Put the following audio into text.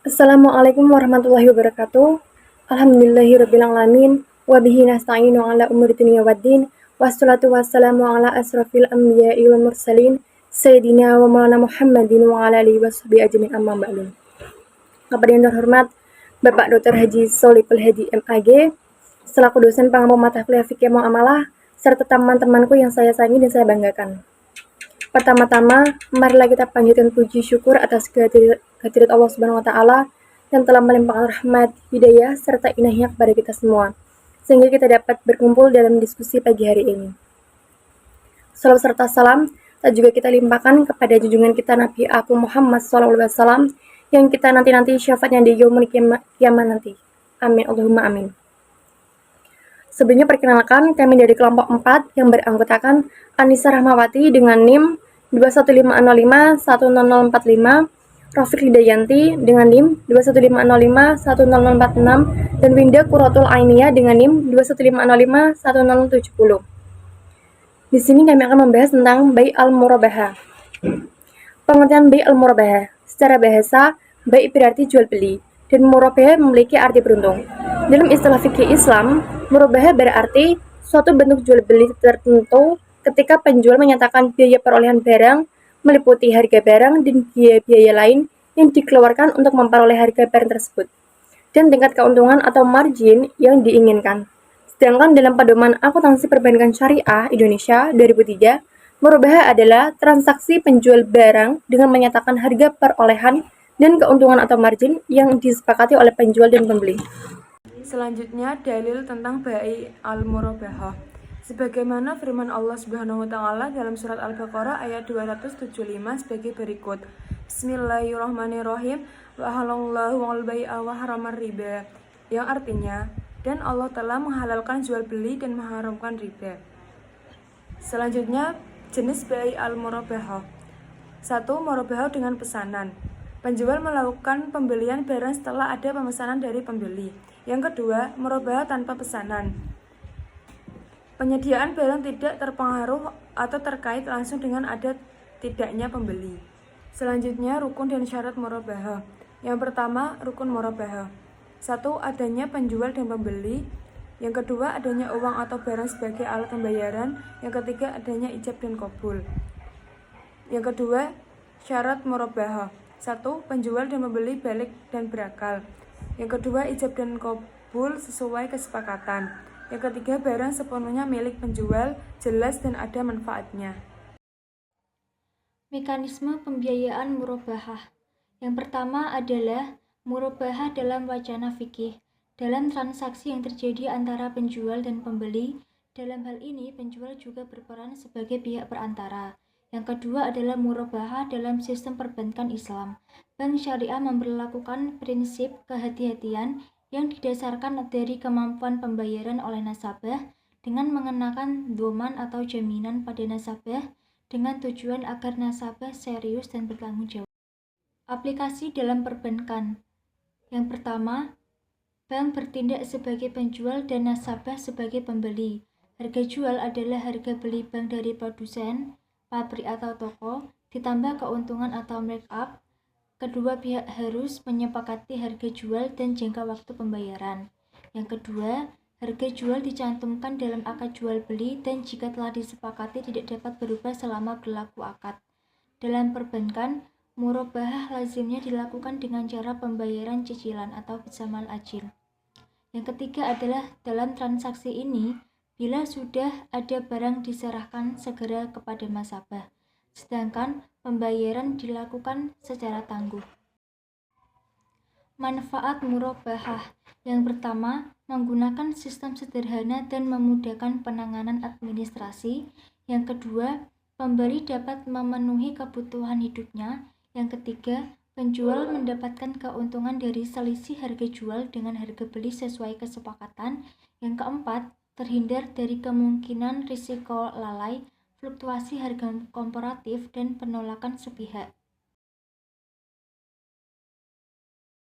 Assalamualaikum warahmatullahi wabarakatuh. Alhamdulillahirabbil alamin wa bihi nasta'inu ala umuri dunya waddin. Wassalatu wassalamu ala asrofil anbiya'i wal mursalin sayyidina wa maulana Muhammadin wa ala alihi washabihi ajmain amma ba'du. Kepada yang terhormat Bapak Dr. Haji Solikul Hadi MAG selaku dosen pengampu mata kuliah fikih muamalah serta teman-temanku yang saya sayangi dan saya banggakan. Pertama-tama, marilah kita panjatkan puji syukur atas kehadirat Allah Subhanahu wa taala yang telah melimpahkan rahmat, hidayah serta inahnya kepada kita semua, sehingga kita dapat berkumpul dalam diskusi pagi hari ini. Salam serta salam tak juga kita limpahkan kepada junjungan kita Nabi Agung Muhammad SAW yang kita nanti syafaatnya di yaumul kiamah nanti. Amin Allahumma amin. Sebelumnya perkenalkan, kami dari kelompok 4 yang beranggotakan Anissa Rahmawati dengan NIM 215051045, Rafiq Hidayanti dengan NIM 215051046, dan Winda Qurratul Ainiyah dengan NIM 215051070. Di sini kami akan membahas tentang bai al-murabahah. Pengertian bai al-murabahah. Secara bahasa, bai berarti jual beli, dan murabahah memiliki arti beruntung. Dalam istilah fikih Islam, murabahah berarti suatu bentuk jual beli tertentu ketika penjual menyatakan biaya perolehan barang meliputi harga barang dan biaya-biaya lain yang dikeluarkan untuk memperoleh harga barang tersebut, dan tingkat keuntungan atau margin yang diinginkan. Sedangkan dalam Pedoman Akuntansi Perbankan Syariah Indonesia 2003, murabahah adalah transaksi penjual barang dengan menyatakan harga perolehan dan keuntungan atau margin yang disepakati oleh penjual dan pembeli. Selanjutnya, dalil tentang bai al-murabahah. Sebagaimana firman Allah Subhanahu wa taala dalam surat Al-Baqarah ayat 275 sebagai berikut. Bismillahirrahmanirrahim. Wa halallahu al-bai'a wa haramar riba. Yang artinya, dan Allah telah menghalalkan jual beli dan mengharamkan riba. Selanjutnya, jenis bai al-murabahah. 1. Murabahah dengan pesanan. Penjual melakukan pembelian barang setelah ada pemesanan dari pembeli. Yang kedua, murabahah tanpa pesanan. Penyediaan barang tidak terpengaruh atau terkait langsung dengan ada tidaknya pembeli. Selanjutnya, rukun dan syarat murabahah. Yang pertama, rukun murabahah. 1. Adanya penjual dan pembeli. Yang kedua, adanya uang atau barang sebagai alat pembayaran. Yang ketiga, adanya ijab dan qabul. Yang kedua, syarat murabahah. 1. Penjual dan pembeli balik dan berakal. Yang kedua, ijab dan qabul sesuai kesepakatan. Yang ketiga, barang sepenuhnya milik penjual, jelas dan ada manfaatnya. Mekanisme pembiayaan murabahah. Yang pertama adalah murabahah dalam wacana fikih, dalam transaksi yang terjadi antara penjual dan pembeli. Dalam hal ini, penjual juga berperan sebagai pihak perantara. Yang kedua adalah murabahah dalam sistem perbankan Islam. Bank Syariah memberlakukan prinsip kehati-hatian yang didasarkan dari kemampuan pembayaran oleh nasabah dengan mengenakan doman atau jaminan pada nasabah dengan tujuan agar nasabah serius dan bertanggung jawab. Aplikasi dalam perbankan. Yang pertama, bank bertindak sebagai penjual dan nasabah sebagai pembeli. Harga jual adalah harga beli bank dari produsen, pabrik atau toko, ditambah keuntungan atau markup. Kedua pihak harus menyepakati harga jual dan jangka waktu pembayaran. Yang kedua, harga jual dicantumkan dalam akad jual beli dan jika telah disepakati tidak dapat berubah selama berlaku akad. Dalam perbankan, murabahah lazimnya dilakukan dengan cara pembayaran cicilan atau bisamal ajil. Yang ketiga adalah dalam transaksi ini, bila sudah ada barang diserahkan segera kepada nasabah, sedangkan pembayaran dilakukan secara tangguh. Manfaat murabahah. Yang pertama, menggunakan sistem sederhana dan memudahkan penanganan administrasi. Yang kedua, pembeli dapat memenuhi kebutuhan hidupnya. Yang ketiga, penjual mendapatkan keuntungan dari selisih harga jual dengan harga beli sesuai kesepakatan. Yang keempat, terhindar dari kemungkinan risiko lalai, fluktuasi harga komparatif, dan penolakan sepihak.